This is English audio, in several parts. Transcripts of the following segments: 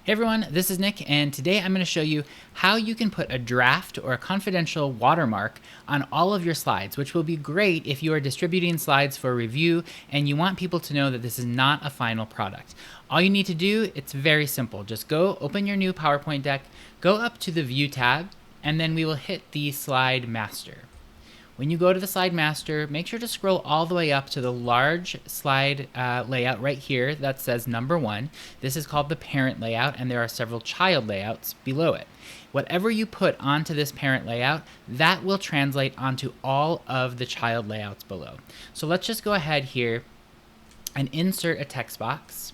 Hey everyone, this is Nick, and today I'm going to show you how you can put a draft or a confidential watermark on all of your slides, which will be great if you are distributing slides for review and you want people to know that this is not a final product. All you need to do, it's very simple. Just go open your new PowerPoint deck, go up to the View tab, and then we will hit the Slide Master. When you go to the Slide Master, make sure to scroll all the way up to the large slide layout right here that says number 1. This is called the parent layout, and there are several child layouts below it. Whatever you put onto this parent layout, that will translate onto all of the child layouts below. So let's just go ahead here and insert a text box.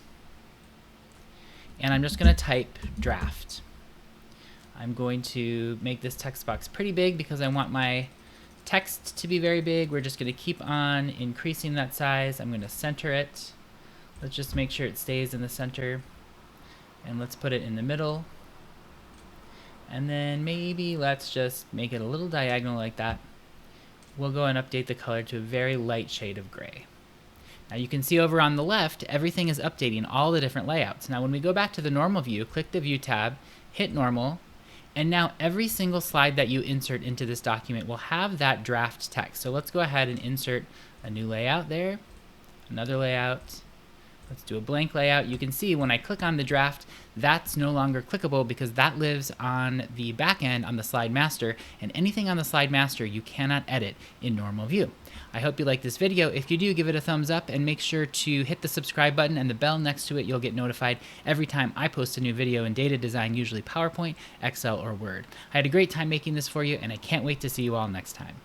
And I'm just going to type draft. I'm going to make this text box pretty big because I want my text to be very big. We're just going to keep on increasing that size. I'm going to center it. Let's just make sure it stays in the center. And let's put it in the middle. And then maybe let's just make it a little diagonal like that. We'll go and update the color to a very light shade of gray. Now you can see over on the left, everything is updating all the different layouts. Now when we go back to the normal view, click the View tab, hit Normal, and now every single slide that you insert into this document will have that draft text. So let's go ahead and insert a new layout there, another layout. Let's do a blank layout. You can see when I click on the draft, that's no longer clickable because that lives on the back end on the Slide Master, and anything on the Slide Master you cannot edit in normal view. I hope you like this video. If you do, give it a thumbs up and make sure to hit the subscribe button and the bell next to it. You'll get notified every time I post a new video in data design, usually PowerPoint, Excel, or Word. I had a great time making this for you, and I can't wait to see you all next time.